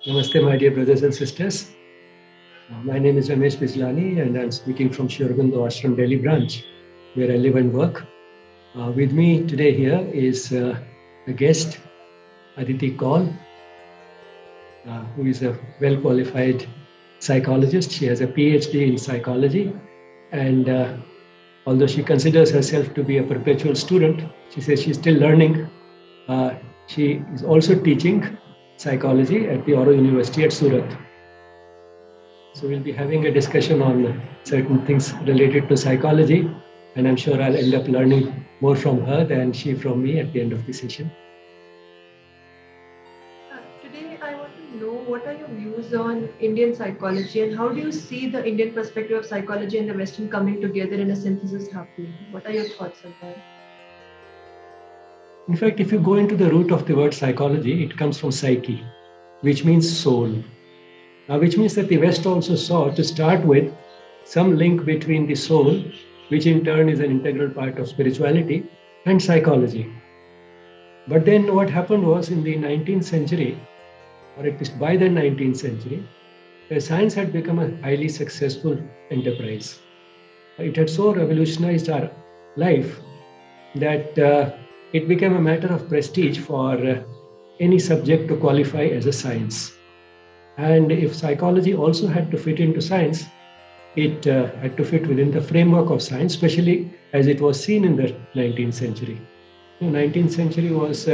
Namaste, my dear brothers and sisters. My name is Ramesh Bijlani, and I'm speaking from Sri Aurobindo Ashram Delhi branch, where I live and work. With me today here is a guest, Aditi Kaul, who is a well-qualified psychologist. She has a PhD in psychology, and although she considers herself to be a perpetual student, she says she's still learning. She is also teaching psychology at the Auro University at Surat. So we'll be having a discussion on certain things related to psychology, and I'm sure I'll end up learning more from her than she from me at the end of the session. Today I want to know what are your views on Indian psychology and how do you see the Indian perspective of psychology and the Western coming together in a synthesis happening? What are your thoughts on that? In fact, if you go into the root of the word psychology, it comes from psyche, which means soul. Which means that the West also saw, to start with, some link between the soul, which in turn is an integral part of spirituality, and psychology. But then what happened was, in the 19th century, or at least by the 19th century, science had become a highly successful enterprise. It had so revolutionized our life that it became a matter of prestige for any subject to qualify as a science. And if psychology also had to fit into science, it had to fit within the framework of science, especially as it was seen in the 19th century. The 19th century was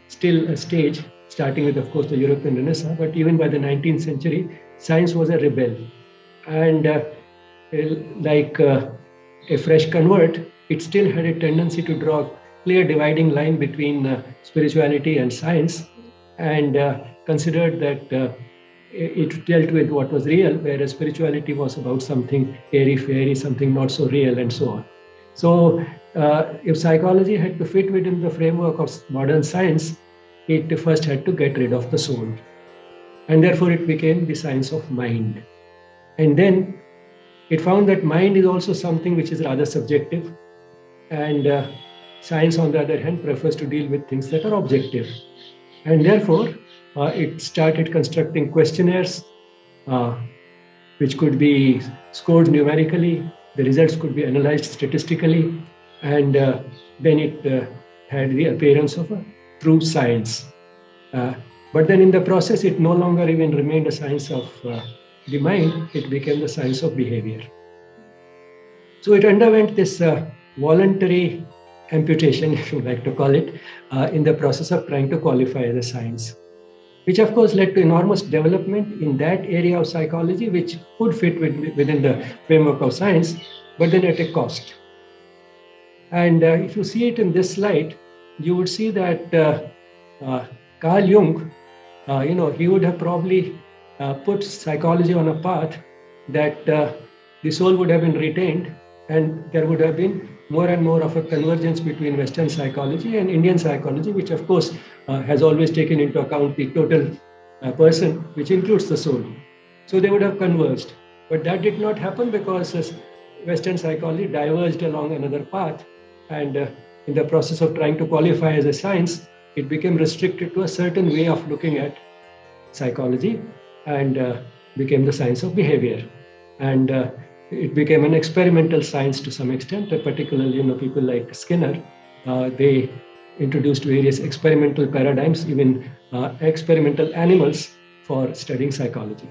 still a stage, starting with, of course, the European Renaissance, but even by the 19th century, science was a rebel. And like a fresh convert, it still had a tendency to draw a clear dividing line between spirituality and science, and considered that it dealt with what was real, whereas spirituality was about something airy-fairy, something not so real, and so on. So if psychology had to fit within the framework of modern science, it first had to get rid of the soul. And therefore it became the science of mind. And then it found that mind is also something which is rather subjective. And science, on the other hand, prefers to deal with things that are objective. And therefore, it started constructing questionnaires, which could be scored numerically. The results could be analyzed statistically. And then it had the appearance of a true science. But then in the process, it no longer even remained a science of the mind. It became the science of behavior. So it underwent this voluntary amputation, if you like to call it, in the process of trying to qualify as a science, which of course led to enormous development in that area of psychology, which could fit within the framework of science, but then at a cost. And if you see it in this light, you would see that Carl Jung, he would have probably put psychology on a path that the soul would have been retained, and there would have been more and more of a convergence between Western psychology and Indian psychology, which of course has always taken into account the total person, which includes the soul. So they would have converged. But that did not happen because Western psychology diverged along another path. And in the process of trying to qualify as a science, it became restricted to a certain way of looking at psychology and became the science of behavior. And it became an experimental science to some extent, particularly people like Skinner. They introduced various experimental paradigms, even experimental animals, for studying psychology.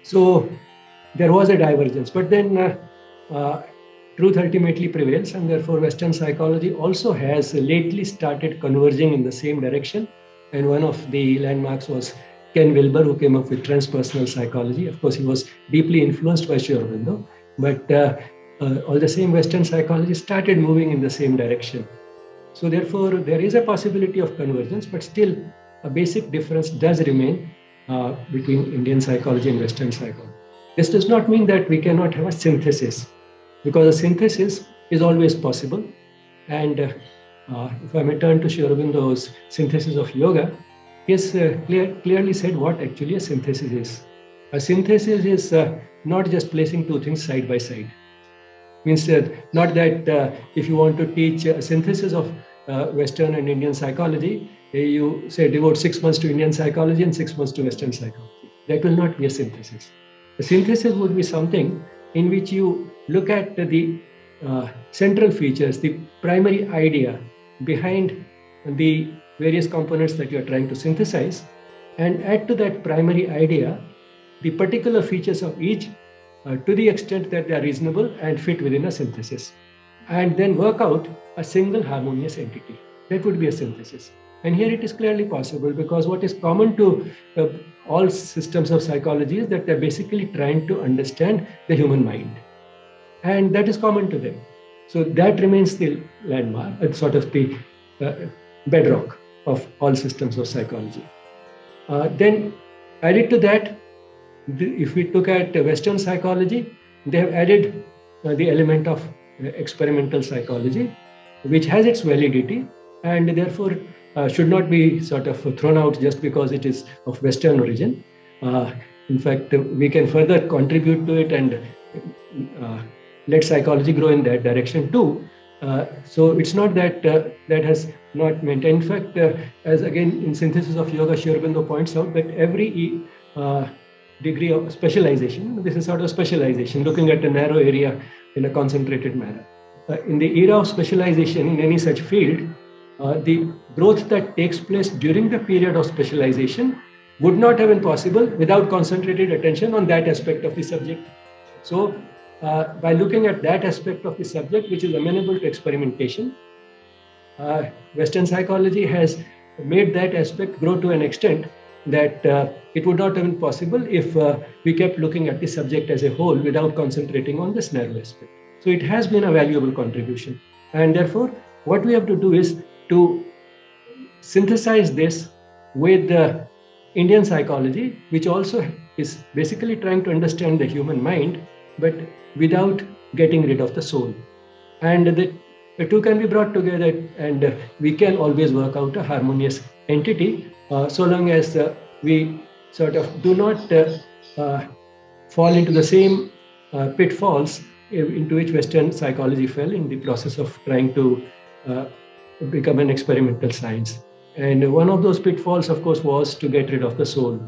So there was a divergence, but then truth ultimately prevails, and therefore Western psychology also has lately started converging in the same direction. And one of the landmarks was Ken Wilber, who came up with transpersonal psychology. Of course, he was deeply influenced by Sri Aurobindo, but all the same, Western psychology started moving in the same direction. So therefore, there is a possibility of convergence, but still a basic difference does remain between Indian psychology and Western psychology. This does not mean that we cannot have a synthesis, because a synthesis is always possible. And if I may turn to Sri Aurobindo's synthesis of yoga, he has clearly said what actually a synthesis is. A synthesis is not just placing two things side by side. Means not that if you want to teach a synthesis of Western and Indian psychology, you say devote 6 months to Indian psychology and 6 months to Western psychology. That will not be a synthesis. A synthesis would be something in which you look at the central features, the primary idea behind the various components that you are trying to synthesize, and add to that primary idea the particular features of each to the extent that they are reasonable and fit within a synthesis, and then work out a single harmonious entity. That would be a synthesis. And here it is clearly possible, because what is common to all systems of psychology is that they're basically trying to understand the human mind. And that is common to them. So that remains the landmark, it's sort of the bedrock of all systems of psychology. Then added to that, if we look at Western psychology, they have added the element of experimental psychology, which has its validity and therefore should not be sort of thrown out just because it is of Western origin. In fact, we can further contribute to it and let psychology grow in that direction too. So it's not that that has not maintained. In fact, as again in Synthesis of Yoga, Sri Aurobindo points out that every degree of specialization, this is sort of specialization, looking at a narrow area in a concentrated manner. In the era of specialization in any such field, the growth that takes place during the period of specialization would not have been possible without concentrated attention on that aspect of the subject. So, by looking at that aspect of the subject, which is amenable to experimentation, Western psychology has made that aspect grow to an extent that it would not have been possible if we kept looking at the subject as a whole without concentrating on this narrow aspect. So it has been a valuable contribution. And therefore, what we have to do is to synthesize this with Indian psychology, which also is basically trying to understand the human mind, but without getting rid of the soul. And the two can be brought together, and we can always work out a harmonious entity, so long as we sort of do not fall into the same pitfalls into which Western psychology fell in the process of trying to become an experimental science. And one of those pitfalls, of course, was to get rid of the soul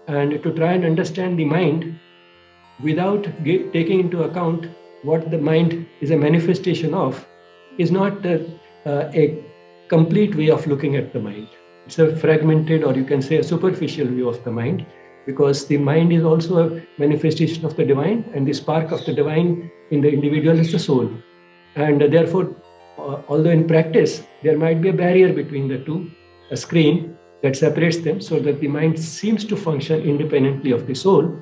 and to try and understand the mind without taking into account what the mind is a manifestation of is not a complete way of looking at the mind. It's a fragmented, or you can say a superficial view of the mind, because the mind is also a manifestation of the divine, and the spark of the divine in the individual is the soul. And therefore, although in practice there might be a barrier between the two, a screen that separates them so that the mind seems to function independently of the soul,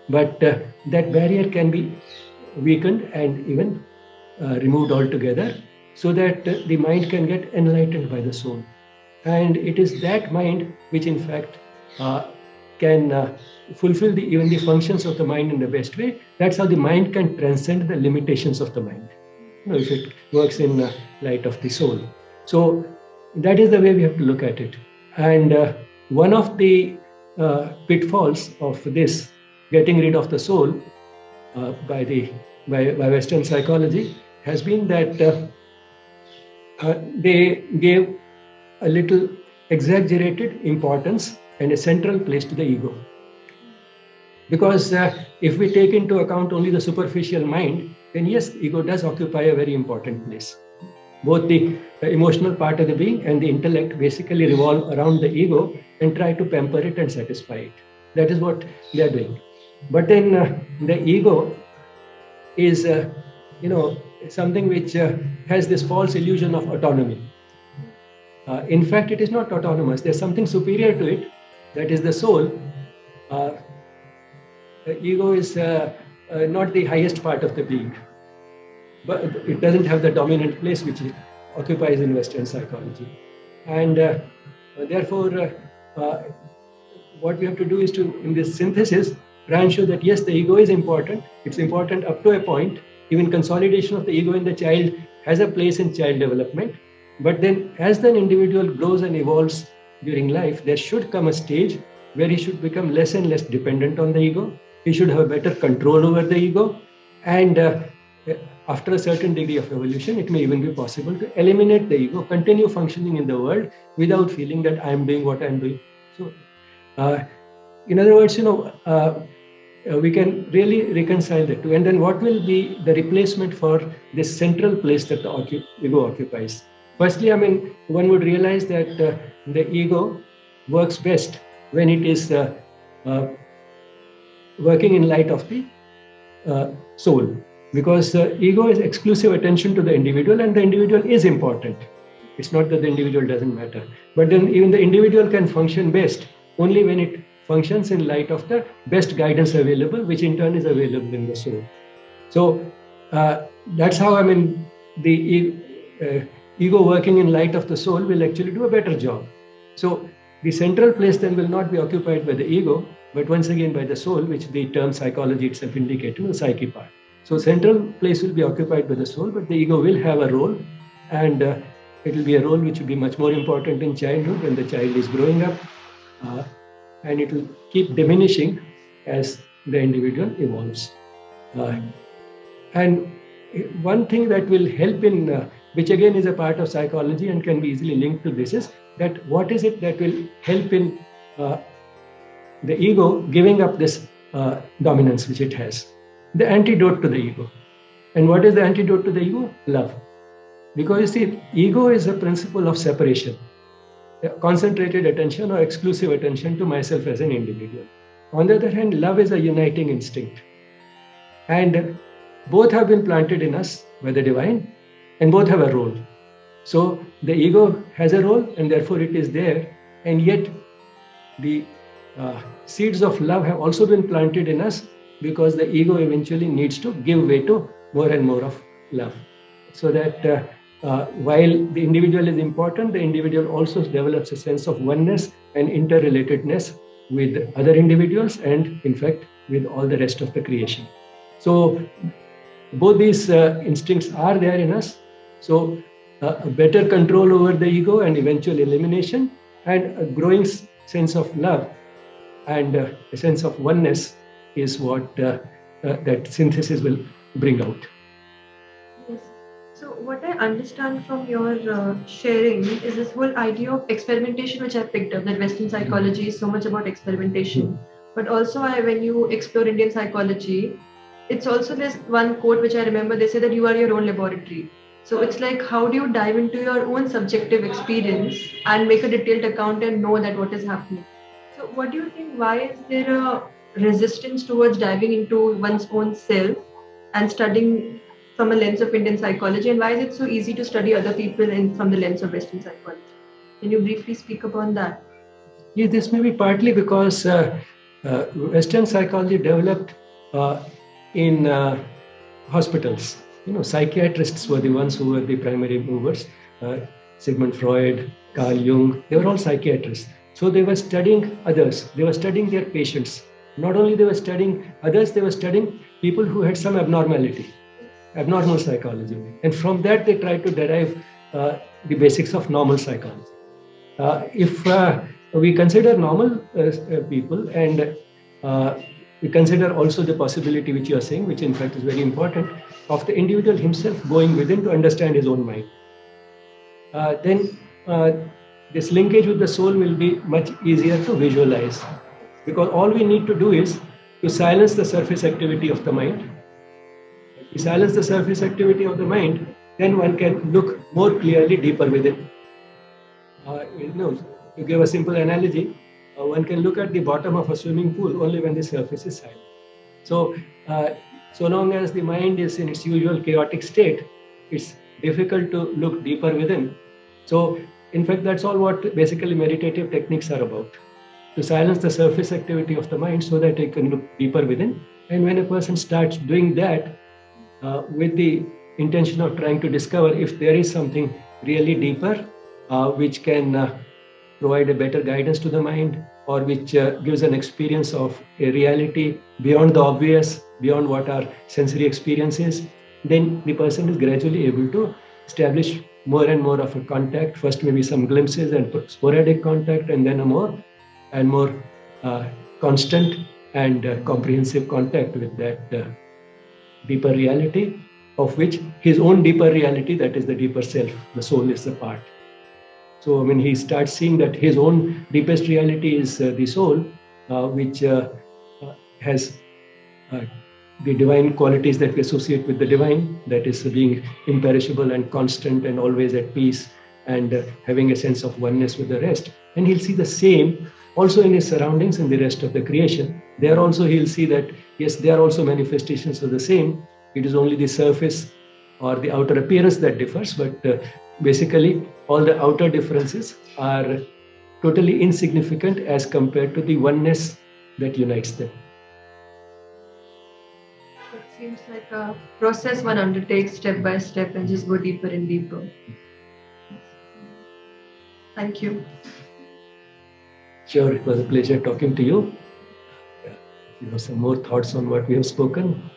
but that barrier can be weakened and even removed altogether so that the mind can get enlightened by the soul. And it is that mind which in fact can fulfill even the functions of the mind in the best way. That's how the mind can transcend the limitations of the mind, if it works in light of the soul. So that is the way we have to look at it. And one of the pitfalls of this getting rid of the soul by Western psychology has been that they gave a little exaggerated importance and a central place to the ego. Because if we take into account only the superficial mind, then yes, ego does occupy a very important place. Both the emotional part of the being and the intellect basically revolve around the ego and try to pamper it and satisfy it. That is what they are doing. But then the ego is, something which has this false illusion of autonomy. In fact, it is not autonomous. There's something superior to it, that is the soul. The ego is not the highest part of the being, but it doesn't have the dominant place which it occupies in Western psychology. And therefore, what we have to do is to, in this synthesis, try and show that yes, the ego is important. It's important up to a point. Even consolidation of the ego in the child has a place in child development. But then as the individual grows and evolves during life, there should come a stage where he should become less and less dependent on the ego. He should have better control over the ego. And after a certain degree of evolution, it may even be possible to eliminate the ego, continue functioning in the world without feeling that I am doing what I am doing. So, in other words, we can really reconcile the two. And then what will be the replacement for this central place that the ego occupies? Firstly, one would realize that the ego works best when it is working in light of the soul, because the ego is exclusive attention to the individual, and the individual is important. It's not that the individual doesn't matter, but then even the individual can function best only when it functions in light of the best guidance available, which in turn is available in the soul. So that's how the ego working in light of the soul will actually do a better job. So the central place then will not be occupied by the ego, but once again by the soul, which the term psychology itself indicates, the psyche part. So central place will be occupied by the soul, but the ego will have a role, and it will be a role which will be much more important in childhood when the child is growing up, and it will keep diminishing as the individual evolves. And one thing that will help in, which again is a part of psychology and can be easily linked to this, is that what is it that will help in the ego giving up this dominance which it has? The antidote to the ego. And what is the antidote to the ego? Love. Because you see, ego is a principle of separation, concentrated attention or exclusive attention to myself as an individual. On the other hand, love is a uniting instinct. And both have been planted in us by the divine, and both have a role. So the ego has a role, and therefore it is there, and yet the seeds of love have also been planted in us, because the ego eventually needs to give way to more and more of love. So that while the individual is important, the individual also develops a sense of oneness and interrelatedness with other individuals and, in fact, with all the rest of the creation. So both these instincts are there in us. So a better control over the ego and eventual elimination, and a growing sense of love and a sense of oneness is what that synthesis will bring out. Yes. So what I understand from your sharing is this whole idea of experimentation, which I picked up, that Western psychology is so much about experimentation. But also when you explore Indian psychology, it's also this one quote which I remember, they say that you are your own laboratory. So it's like, how do you dive into your own subjective experience and make a detailed account and know that what is happening? So what do you think, why is there a resistance towards diving into one's own self and studying from a lens of Indian psychology, and why is it so easy to study other people from the lens of Western psychology? Can you briefly speak upon that? Yeah, this may be partly because Western psychology developed in hospitals. Psychiatrists were the ones who were the primary movers. Sigmund Freud, Carl Jung, they were all psychiatrists. So they were studying others. They were studying their patients. Not only they were studying others, they were studying people who had some abnormality, abnormal psychology. And from that, they tried to derive the basics of normal psychology. If we consider normal people, and we consider also the possibility which you are saying, which in fact is very important, of the individual himself going within to understand his own mind, then this linkage with the soul will be much easier to visualize, because all we need to do is to silence the surface activity of the mind. If we silence the surface activity of the mind, then one can look more clearly deeper within. To give a simple analogy, one can look at the bottom of a swimming pool only when the surface is silent. So, so long as the mind is in its usual chaotic state, it's difficult to look deeper within. So, in fact, that's all what basically meditative techniques are about. To silence the surface activity of the mind so that it can look deeper within. And when a person starts doing that with the intention of trying to discover if there is something really deeper which can provide a better guidance to the mind, or which gives an experience of a reality beyond the obvious, beyond what our sensory experience is, then the person is gradually able to establish more and more of a contact. First maybe some glimpses and sporadic contact, and then a more and more constant and comprehensive contact with that deeper reality. of which his own deeper reality, that is the deeper self, the soul, is the part. So when he starts seeing that his own deepest reality is the soul, which has the divine qualities that we associate with the divine, that is being imperishable and constant and always at peace and having a sense of oneness with the rest. And he'll see the same also in his surroundings and the rest of the creation. There also he'll see that, yes, they are also manifestations of the same. It is only the surface or the outer appearance that differs, but basically all the outer differences are totally insignificant as compared to the oneness that unites them. It seems like a process one undertakes step by step and just go deeper and deeper. Thank you. Sure, it was a pleasure talking to you. If you have some more thoughts on what we have spoken,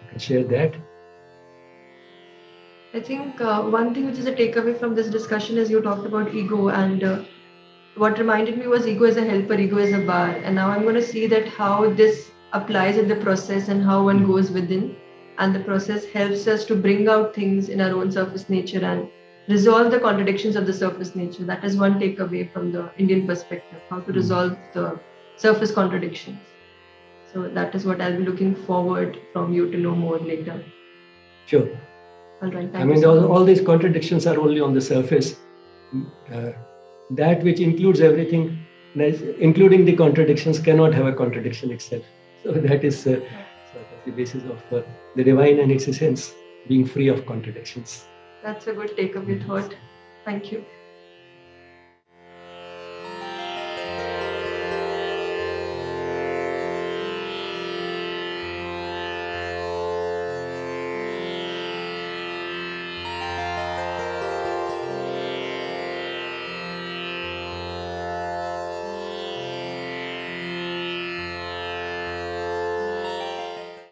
you can share that. I think one thing which is a takeaway from this discussion is you talked about ego, and what reminded me was ego is a helper, ego is a bar. And now I'm going to see that how this applies in the process and how one goes within. And the process helps us to bring out things in our own surface nature and resolve the contradictions of the surface nature. That is one takeaway from the Indian perspective, how to resolve the surface contradictions. So that is what I'll be looking forward from you to know more later. Sure. All right. I mean, all these contradictions are only on the surface. That which includes everything, including the contradictions, cannot have a contradiction itself. So that is sort of the basis of the divine and its essence being free of contradictions. That's a good takeaway thought. Thank you.